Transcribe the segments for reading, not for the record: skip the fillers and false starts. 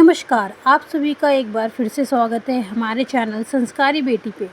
नमस्कार, आप सभी का एक बार फिर से स्वागत है हमारे चैनल संस्कारी बेटी पे।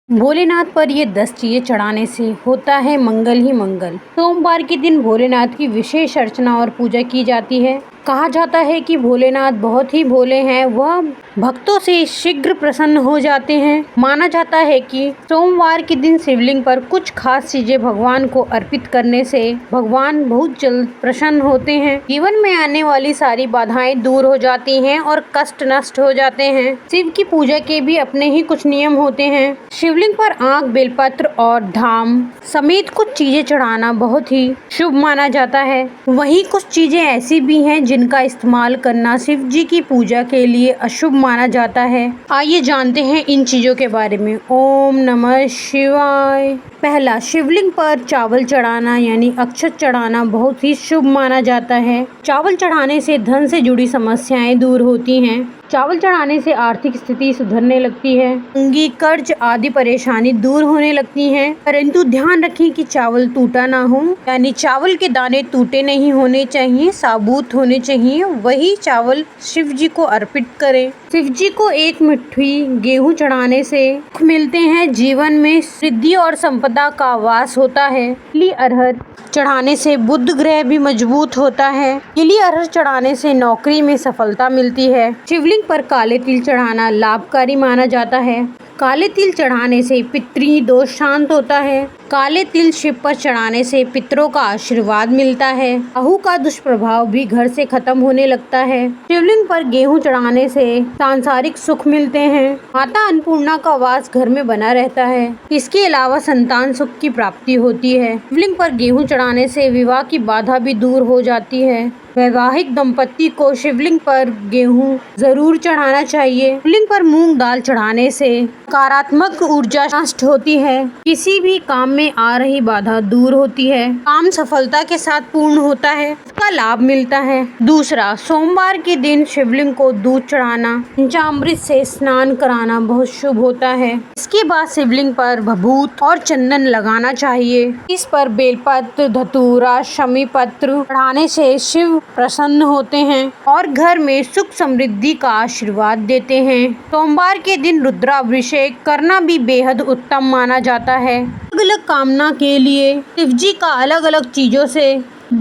भोलेनाथ पर ये 10 चीज़ें चढ़ाने से होता है मंगल ही मंगल। सोमवार के दिन भोलेनाथ की विशेष अर्चना और पूजा की जाती है। कहा जाता है कि भोलेनाथ बहुत ही भोले हैं, वह भक्तों से शीघ्र प्रसन्न हो जाते हैं। माना जाता है कि सोमवार के दिन शिवलिंग पर कुछ खास चीजें भगवान को अर्पित करने से भगवान बहुत जल्द प्रसन्न होते हैं। जीवन में आने वाली सारी बाधाएं दूर हो जाती हैं और कष्ट नष्ट हो जाते हैं। शिव की पूजा के भी अपने ही कुछ नियम होते हैं। शिवलिंग पर आंख, बेलपत्र और धाम समेत कुछ चीजें चढ़ाना बहुत ही शुभ माना जाता है। वहीं कुछ चीजें ऐसी भी हैं जिनका इस्तेमाल करना शिव जी की पूजा के लिए अशुभ माना जाता है। आइए जानते हैं इन चीजों के बारे में। ओम नमः शिवाय। पहला, शिवलिंग पर चावल चढ़ाना यानी अक्षत चढ़ाना बहुत ही शुभ माना जाता है। चावल चढ़ाने से धन से जुड़ी समस्याएं दूर होती हैं। चावल चढ़ाने से आर्थिक स्थिति सुधरने लगती है। तंगी, कर्ज आदि परेशानी दूर होने लगती हैं। परंतु ध्यान रखें कि चावल टूटा ना हो, यानी चावल के दाने टूटे नहीं होने चाहिए, साबुत होने चाहिए। वही चावल शिव जी को अर्पित करें। शिव जी को एक मुट्ठी गेहूं चढ़ाने से सुख मिलते हैं। जीवन में सिद्धि और संपदा का वास होता है। पीली अरहर चढ़ाने से बुध ग्रह भी मजबूत होता है। पीली अरहर चढ़ाने से नौकरी में सफलता मिलती है। शिवलिंग पर काले तिल चढ़ाना लाभकारी माना जाता है। काले तिल चढ़ाने से पितृ दोष शांत होता है। काले तिल शिव पर चढ़ाने से पितरों का आशीर्वाद मिलता है। राहु का दुष्प्रभाव भी घर से खत्म होने लगता है। शिवलिंग पर गेहूं चढ़ाने से सांसारिक सुख मिलते हैं। माता अन्नपूर्णा का वास घर में बना रहता है। इसके अलावा संतान सुख की प्राप्ति होती है। शिवलिंग पर गेहूं चढ़ाने से विवाह की बाधा भी दूर हो जाती है। वैवाहिक दंपति को शिवलिंग पर गेहूं जरूर चढ़ाना चाहिए। शिवलिंग पर मूंग दाल चढ़ाने से सकारात्मक ऊर्जा नष्ट होती है। किसी भी काम में आ रही बाधा दूर होती है। काम सफलता के साथ पूर्ण होता है, इसका लाभ मिलता है। दूसरा, सोमवार के दिन शिवलिंग को दूध चढ़ाना, पंचामृत से स्नान कराना बहुत शुभ होता है। इसके बाद शिवलिंग पर भभूत और चंदन लगाना चाहिए। इस पर बेलपत्र, धतूरा, शमी पत्र चढ़ाने से शिव प्रसन्न होते हैं और घर में सुख समृद्धि का आशीर्वाद देते हैं। सोमवार के दिन रुद्राभिषेक करना भी बेहद उत्तम माना जाता है। अलग अलग कामना के लिए शिव जी का अलग अलग चीजों से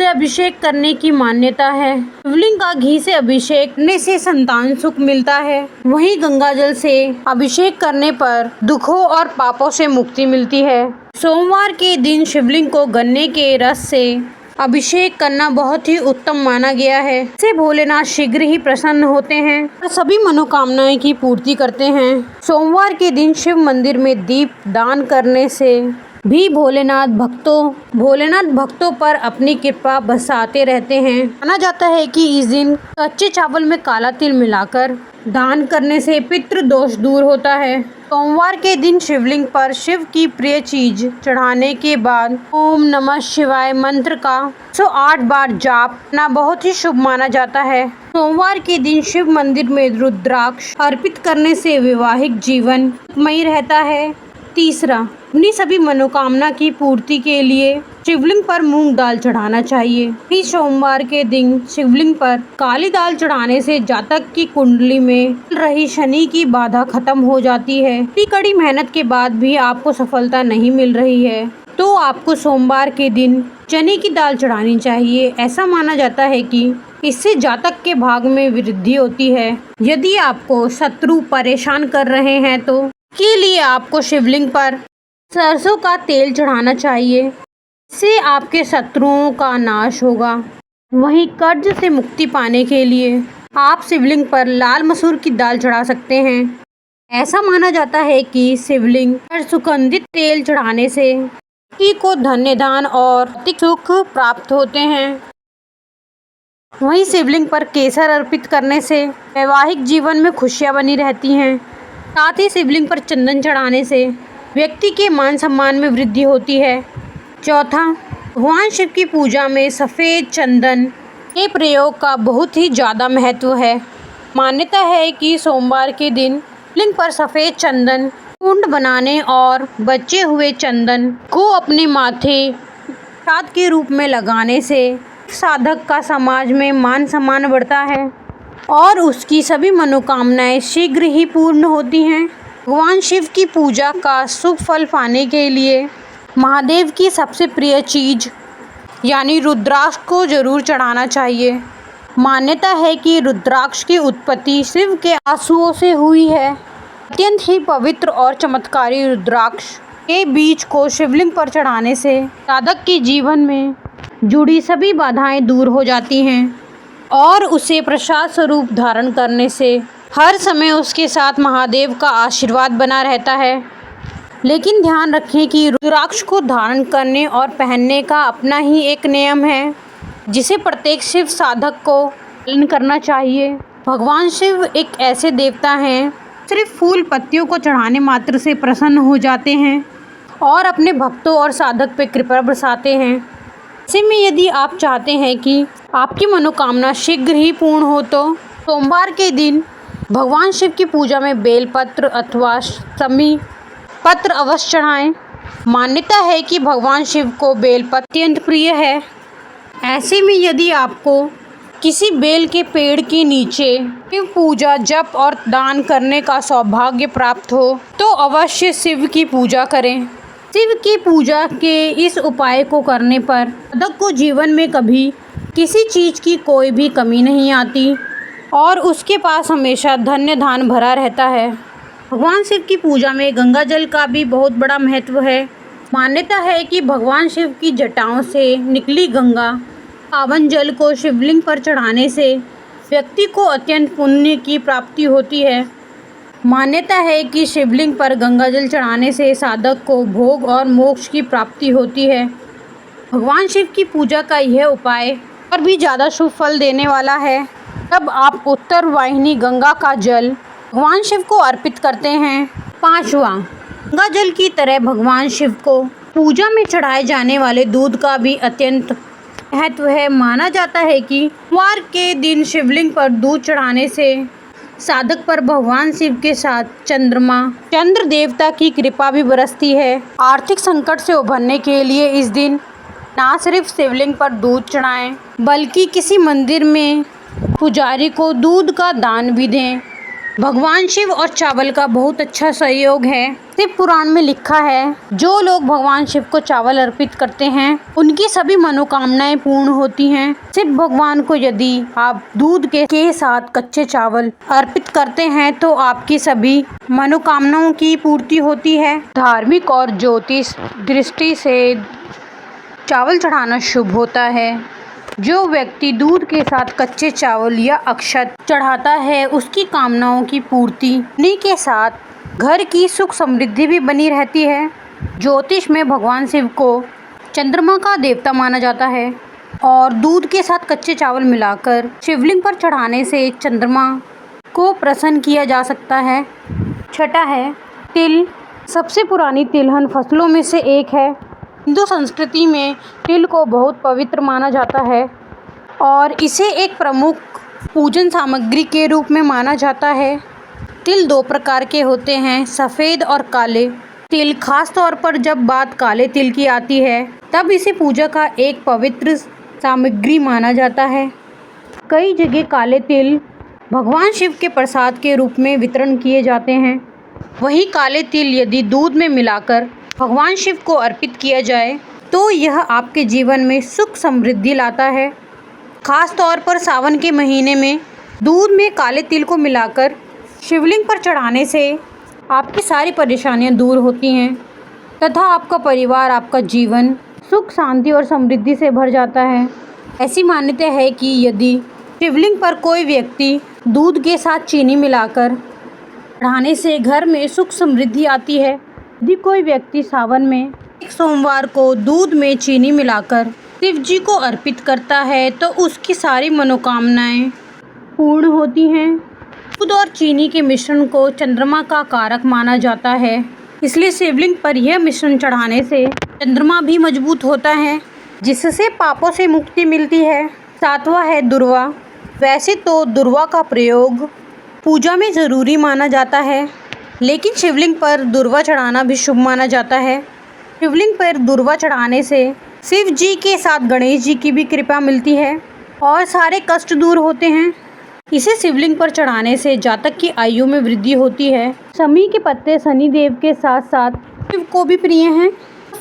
अभिषेक करने की मान्यता है। शिवलिंग का घी से अभिषेक करने से संतान सुख मिलता है। वहीं गंगा जल से अभिषेक करने पर दुखों और पापों से मुक्ति मिलती है। सोमवार के दिन शिवलिंग को गन्ने के रस से अभिषेक करना बहुत ही उत्तम माना गया है। इससे भोलेनाथ शीघ्र ही प्रसन्न होते हैं और सभी मनोकामनाएं की पूर्ति करते हैं। सोमवार के दिन शिव मंदिर में दीप दान करने से भी भोलेनाथ भक्तों पर अपनी कृपा बरसाते रहते हैं। माना जाता है कि इस दिन कच्चे चावल में काला तिल मिलाकर दान करने से पितृ दोष दूर होता है। सोमवार के दिन शिवलिंग पर शिव की प्रिय चीज चढ़ाने के बाद ओम नमः शिवाय मंत्र का 108 बार जाप करना बहुत ही शुभ माना जाता है। सोमवार के दिन शिव मंदिर में रुद्राक्ष अर्पित करने से वैवाहिक जीवन सुखमय रहता है। तीसरा, अपनी सभी मनोकामना की पूर्ति के लिए शिवलिंग पर मूंग दाल चढ़ाना चाहिए। इसी सोमवार के दिन शिवलिंग पर काली दाल चढ़ाने से जातक की कुंडली में चल रही शनि की बाधा खत्म हो जाती है। इतनी कड़ी मेहनत के बाद भी आपको सफलता नहीं मिल रही है तो आपको सोमवार के दिन चने की दाल चढ़ानी चाहिए। ऐसा माना जाता है कि इससे जातक के भाग में वृद्धि होती है। यदि आपको शत्रु परेशान कर रहे हैं तो के लिए आपको शिवलिंग पर सरसों का तेल चढ़ाना चाहिए। इससे आपके शत्रुओं का नाश होगा। वहीं कर्ज से मुक्ति पाने के लिए आप शिवलिंग पर लाल मसूर की दाल चढ़ा सकते हैं। ऐसा माना जाता है कि शिवलिंग पर सुगंधित तेल चढ़ाने से व्यक्ति को धन्य दान और आर्थिक सुख प्राप्त होते हैं। वहीं शिवलिंग पर केसर अर्पित करने से वैवाहिक जीवन में खुशियां बनी रहती हैं। साथ ही शिवलिंग पर चंदन चढ़ाने से व्यक्ति के मान सम्मान में वृद्धि होती है। चौथा, भगवान शिव की पूजा में सफ़ेद चंदन के प्रयोग का बहुत ही ज़्यादा महत्व है। मान्यता है कि सोमवार के दिन शिवलिंग पर सफ़ेद चंदन कुंड बनाने और बचे हुए चंदन को अपने माथे प्रसाद के रूप में लगाने से साधक का समाज में मान सम्मान बढ़ता है। और उसकी सभी मनोकामनाएं शीघ्र ही पूर्ण होती हैं। भगवान शिव की पूजा का शुभ फल पाने के लिए महादेव की सबसे प्रिय चीज़ यानी रुद्राक्ष को जरूर चढ़ाना चाहिए। मान्यता है कि रुद्राक्ष की उत्पत्ति शिव के आंसुओं से हुई है। अत्यंत ही पवित्र और चमत्कारी रुद्राक्ष के बीज को शिवलिंग पर चढ़ाने से साधक के जीवन में जुड़ी सभी बाधाएं दूर हो जाती हैं और उसे प्रसाद स्वरूप धारण करने से हर समय उसके साथ महादेव का आशीर्वाद बना रहता है। लेकिन ध्यान रखें कि रुद्राक्ष को धारण करने और पहनने का अपना ही एक नियम है, जिसे प्रत्येक शिव साधक को पालन करना चाहिए। भगवान शिव एक ऐसे देवता हैं, सिर्फ फूल पत्तियों को चढ़ाने मात्र से प्रसन्न हो जाते हैं और अपने भक्तों और साधक पे कृपा बरसाते हैं। ऐसे में यदि आप चाहते हैं कि आपकी मनोकामना शीघ्र ही पूर्ण हो तो सोमवार के दिन भगवान शिव की पूजा में बेलपत्र अथवा समी पत्र अवश्य चढ़ाएं। मान्यता है कि भगवान शिव को बेलपत्र अत्यंत प्रिय है। ऐसे में यदि आपको किसी बेल के पेड़ के नीचे शिव पूजा जप और दान करने का सौभाग्य प्राप्त हो तो अवश्य शिव की पूजा करें। शिव की पूजा के इस उपाय को करने पर साधक को जीवन में कभी किसी चीज़ की कोई भी कमी नहीं आती और उसके पास हमेशा धन्य धान भरा रहता है। भगवान शिव की पूजा में गंगा जल का भी बहुत बड़ा महत्व है। मान्यता है कि भगवान शिव की जटाओं से निकली गंगा पावन जल को शिवलिंग पर चढ़ाने से व्यक्ति को अत्यंत पुण्य की प्राप्ति होती है। मान्यता है कि शिवलिंग पर गंगा जल चढ़ाने से साधक को भोग और मोक्ष की प्राप्ति होती है। भगवान शिव की पूजा का यह उपाय और भी ज़्यादा शुभ फल देने वाला है। तब आप उत्तर वाहिनी गंगा का जल भगवान शिव को अर्पित करते हैं। 5वां, गंगा जल की तरह भगवान शिव को पूजा में चढ़ाए जाने वाले दूध का भी अत्यंत महत्व है। माना जाता है कि सोमवार के दिन शिवलिंग पर दूध चढ़ाने से साधक पर भगवान शिव के साथ चंद्र देवता की कृपा भी बरसती है। आर्थिक संकट से उभरने के लिए इस दिन ना सिर्फ शिवलिंग पर दूध चढ़ाएं बल्कि किसी मंदिर में पुजारी को दूध का दान भी दें। भगवान शिव और चावल का बहुत अच्छा सहयोग है। शिव पुराण में लिखा है, जो लोग भगवान शिव को चावल अर्पित करते हैं उनकी सभी मनोकामनाएं पूर्ण होती हैं। शिव भगवान को यदि आप दूध के साथ कच्चे चावल अर्पित करते हैं तो आपकी सभी मनोकामनाओं की पूर्ति होती है। धार्मिक और ज्योतिष दृष्टि से चावल चढ़ाना शुभ होता है। जो व्यक्ति दूध के साथ कच्चे चावल या अक्षत चढ़ाता है उसकी कामनाओं की पूर्ति होने के साथ घर की सुख समृद्धि भी बनी रहती है। ज्योतिष में भगवान शिव को चंद्रमा का देवता माना जाता है और दूध के साथ कच्चे चावल मिलाकर शिवलिंग पर चढ़ाने से चंद्रमा को प्रसन्न किया जा सकता है। 6 है तिल। सबसे पुरानी तिलहन फसलों में से एक है। हिंदू संस्कृति में तिल को बहुत पवित्र माना जाता है और इसे एक प्रमुख पूजन सामग्री के रूप में माना जाता है। तिल 2 प्रकार के होते हैं, सफ़ेद और काले तिल। खास तौर पर जब बात काले तिल की आती है तब इसे पूजा का एक पवित्र सामग्री माना जाता है। कई जगह काले तिल भगवान शिव के प्रसाद के रूप में वितरण किए जाते हैं। वहीं काले तिल यदि दूध में मिलाकर भगवान शिव को अर्पित किया जाए तो यह आपके जीवन में सुख समृद्धि लाता है। खास तौर पर सावन के महीने में दूध में काले तिल को मिलाकर शिवलिंग पर चढ़ाने से आपकी सारी परेशानियां दूर होती हैं तथा आपका परिवार, आपका जीवन सुख शांति और समृद्धि से भर जाता है। ऐसी मान्यता है कि यदि शिवलिंग पर कोई व्यक्ति दूध के साथ चीनी मिलाकर चढ़ाने से घर में सुख समृद्धि आती है। यदि कोई व्यक्ति सावन में एक सोमवार को दूध में चीनी मिलाकर शिव जी को अर्पित करता है तो उसकी सारी मनोकामनाएं पूर्ण होती हैं। दूध और चीनी के मिश्रण को चंद्रमा का कारक माना जाता है, इसलिए शिवलिंग पर यह मिश्रण चढ़ाने से चंद्रमा भी मजबूत होता है, जिससे पापों से मुक्ति मिलती है। 7वां है दुर्वा। वैसे तो दुर्वा का प्रयोग पूजा में ज़रूरी माना जाता है, लेकिन शिवलिंग पर दुर्वा चढ़ाना भी शुभ माना जाता है। शिवलिंग पर दुर्वा चढ़ाने से शिव जी के साथ गणेश जी की भी कृपा मिलती है और सारे कष्ट दूर होते हैं। इसे शिवलिंग पर चढ़ाने से जातक की आयु में वृद्धि होती है। समी के पत्ते शनि देव के साथ साथ शिव को भी प्रिय हैं।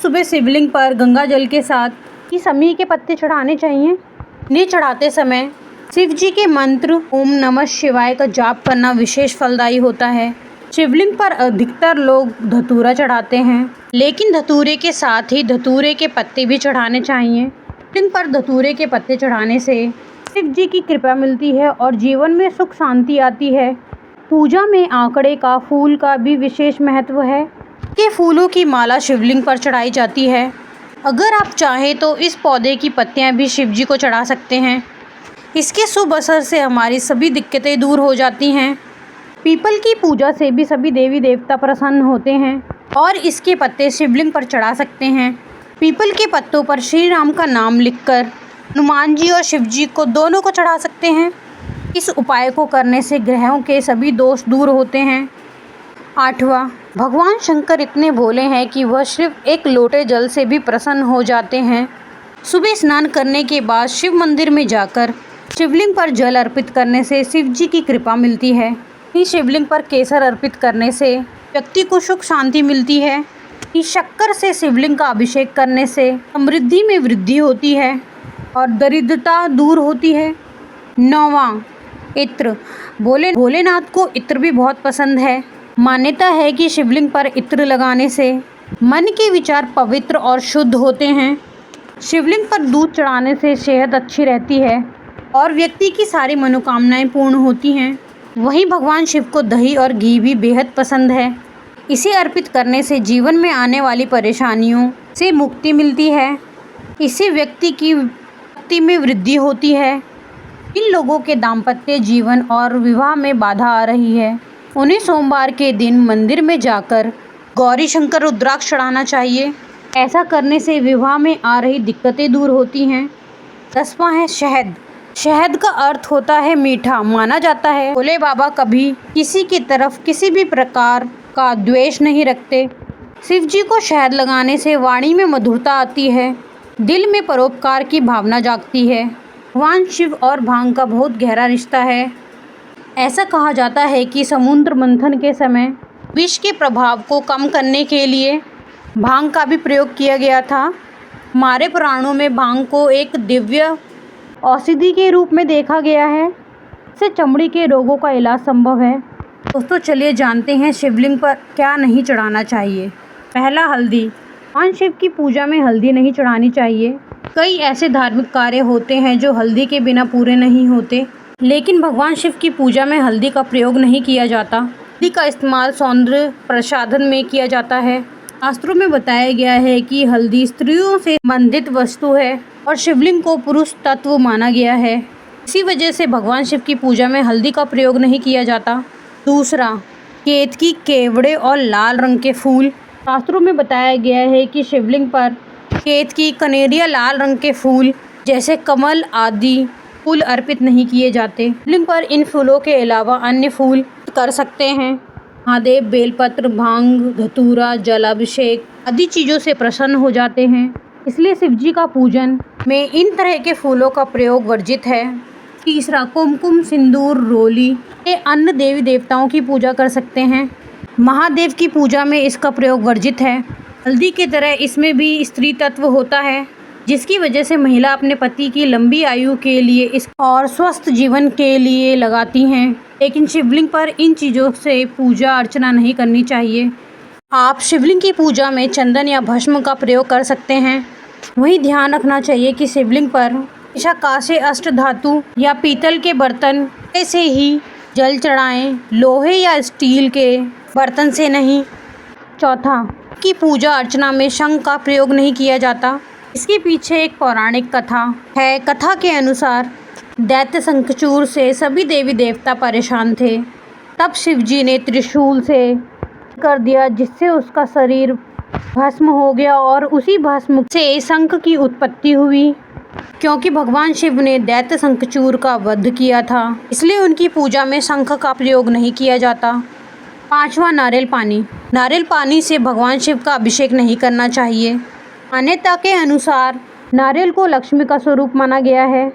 सुबह शिवलिंग पर गंगा जल के साथ ही समी के पत्ते चढ़ाने चाहिए। इन्हें चढ़ाते समय शिव जी के मंत्र ओम नमः शिवाय का जाप करना विशेष फलदायी होता है। शिवलिंग पर अधिकतर लोग धतूरा चढ़ाते हैं, लेकिन धतूरे के साथ ही धतूरे के पत्ते भी चढ़ाने चाहिए। शिवलिंग पर धतूरे के पत्ते चढ़ाने से शिव जी की कृपा मिलती है और जीवन में सुख शांति आती है। पूजा में आंकड़े का फूल का भी विशेष महत्व है। के फूलों की माला शिवलिंग पर चढ़ाई जाती है। अगर आप चाहें तो इस पौधे की पत्तियां भी शिव जी को चढ़ा सकते हैं। इसके शुभ असर से हमारी सभी दिक्कतें दूर हो जाती हैं। पीपल की पूजा से भी सभी देवी देवता प्रसन्न होते हैं और इसके पत्ते शिवलिंग पर चढ़ा सकते हैं। पीपल के पत्तों पर श्री राम का नाम लिखकर हनुमान जी और शिव जी को दोनों को चढ़ा सकते हैं। इस उपाय को करने से ग्रहों के सभी दोष दूर होते हैं। 8वां, भगवान शंकर इतने भोले हैं कि वह सिर्फ एक लोटे जल से भी प्रसन्न हो जाते हैं। सुबह स्नान करने के बाद शिव मंदिर में जाकर शिवलिंग पर जल अर्पित करने से शिव जी की कृपा मिलती है। इस शिवलिंग पर केसर अर्पित करने से व्यक्ति को सुख शांति मिलती है। इस शक्कर से शिवलिंग का अभिषेक करने से समृद्धि में वृद्धि होती है और दरिद्रता दूर होती है। 9वां, इत्र। भोलेनाथ को इत्र भी बहुत पसंद है। मान्यता है कि शिवलिंग पर इत्र लगाने से मन के विचार पवित्र और शुद्ध होते हैं। शिवलिंग पर दूध चढ़ाने से सेहत अच्छी रहती है और व्यक्ति की सारी मनोकामनाएं पूर्ण होती हैं। वहीं भगवान शिव को दही और घी भी बेहद पसंद है। इसे अर्पित करने से जीवन में आने वाली परेशानियों से मुक्ति मिलती है। इससे व्यक्ति की भक्ति में वृद्धि होती है। इन लोगों के दाम्पत्य जीवन और विवाह में बाधा आ रही है, उन्हें सोमवार के दिन मंदिर में जाकर गौरी शंकर रुद्राक्ष चढ़ाना चाहिए। ऐसा करने से विवाह में आ रही दिक्कतें दूर होती हैं। 10वां है शहद। शहद का अर्थ होता है मीठा। माना जाता है भोले बाबा कभी किसी की तरफ किसी भी प्रकार का द्वेष नहीं रखते। शिव जी को शहद लगाने से वाणी में मधुरता आती है, दिल में परोपकार की भावना जागती है। भगवान शिव और भांग का बहुत गहरा रिश्ता है। ऐसा कहा जाता है कि समुद्र मंथन के समय विष के प्रभाव को कम करने के लिए भांग का भी प्रयोग किया गया था। हमारे पुराणों में भांग को एक दिव्य औषधि के रूप में देखा गया है। इससे चमड़ी के रोगों का इलाज संभव है। दोस्तों चलिए जानते हैं शिवलिंग पर क्या नहीं चढ़ाना चाहिए। पहला, हल्दी। भगवान शिव की पूजा में हल्दी नहीं चढ़ानी चाहिए। कई ऐसे धार्मिक कार्य होते हैं जो हल्दी के बिना पूरे नहीं होते, लेकिन भगवान शिव की पूजा में हल्दी का प्रयोग नहीं किया जाता। हल्दी का इस्तेमाल सौंदर्य प्रसाधन में किया जाता है। शास्त्रों में बताया गया है कि हल्दी स्त्रियों से संबंधित वस्तु है और शिवलिंग को पुरुष तत्व माना गया है। इसी वजह से भगवान शिव की पूजा में हल्दी का प्रयोग नहीं किया जाता। दूसरा, केतकी, केवड़े और लाल रंग के फूल। शास्त्रों में बताया गया है कि शिवलिंग पर केतकी, कनेरिया, लाल रंग के फूल जैसे कमल आदि फूल अर्पित नहीं किए जाते। शिवलिंग पर इन फूलों के अलावा अन्य फूल कर सकते हैं। महादेव बेलपत्र, भांग, धतूरा, जलाभिषेक आदि चीज़ों से प्रसन्न हो जाते हैं। इसलिए शिवजी का पूजन में इन तरह के फूलों का प्रयोग वर्जित है। तीसरा, कुमकुम, सिंदूर, रोली ये अन्य देवी देवताओं की पूजा कर सकते हैं। महादेव की पूजा में इसका प्रयोग वर्जित है। हल्दी की तरह इसमें भी स्त्री तत्व होता है, जिसकी वजह से महिला अपने पति की लंबी आयु के लिए इस और स्वस्थ जीवन के लिए लगाती हैं। लेकिन शिवलिंग पर इन चीज़ों से पूजा अर्चना नहीं करनी चाहिए। आप शिवलिंग की पूजा में चंदन या भस्म का प्रयोग कर सकते हैं। वहीं ध्यान रखना चाहिए कि शिवलिंग पर हमेशा कांसे, अष्ट धातु या पीतल के बर्तन से ही जल चढ़ाएं, लोहे या स्टील के बर्तन से नहीं। चौथा, की पूजा अर्चना में शंख का प्रयोग नहीं किया जाता। इसके पीछे एक पौराणिक कथा है। कथा के अनुसार दैत्य शंखचूड़ से सभी देवी देवता परेशान थे। तब शिवजी ने त्रिशूल से कर दिया, जिससे उसका शरीर भस्म हो गया और उसी भस्म से शंख की उत्पत्ति हुई। क्योंकि भगवान शिव ने दैत्य शंखचूड़ का वध किया था, इसलिए उनकी पूजा में शंख का प्रयोग नहीं किया जाता। 5वां, नारियल पानी। नारियल पानी से भगवान शिव का अभिषेक नहीं करना चाहिए। मान्यता के अनुसार नारियल को लक्ष्मी का स्वरूप माना गया है।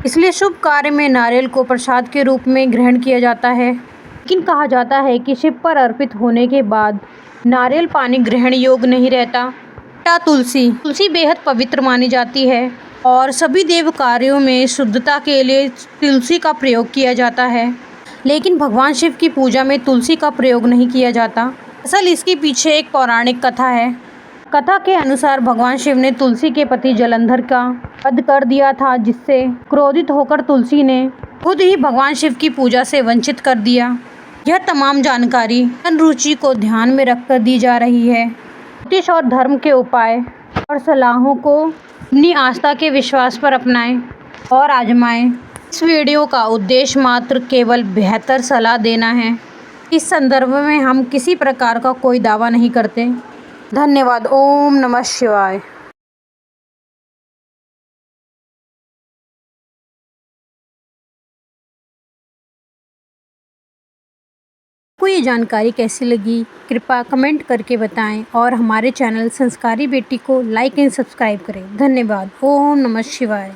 इसलिए शुभ कार्य में नारियल को प्रसाद के रूप में ग्रहण किया जाता है। लेकिन कहा जाता है कि शिव पर अर्पित होने के बाद नारियल पानी ग्रहण योग्य नहीं रहता। तुलसी बेहद पवित्र मानी जाती है और सभी देव कार्यों में शुद्धता के लिए तुलसी का प्रयोग किया जाता है। लेकिन भगवान शिव की पूजा में तुलसी का प्रयोग नहीं किया जाता। असल इसके पीछे एक पौराणिक कथा है। कथा के अनुसार भगवान शिव ने तुलसी के पति जलंधर का वध कर दिया था, जिससे क्रोधित होकर तुलसी ने खुद ही भगवान शिव की पूजा से वंचित कर दिया। यह तमाम जानकारी जन रुचि को ध्यान में रखकर दी जा रही है। ज्योतिष और धर्म के उपाय और सलाहों को अपनी आस्था के विश्वास पर अपनाएं और आजमाएं। इस वीडियो का उद्देश्य मात्र केवल बेहतर सलाह देना है। इस संदर्भ में हम किसी प्रकार का कोई दावा नहीं करते। धन्यवाद। ओम नमः शिवाय। आपको ये जानकारी कैसी लगी कृपया कमेंट करके बताएं और हमारे चैनल संस्कारी बेटी को लाइक एंड सब्सक्राइब करें। धन्यवाद। ओम नमः शिवाय।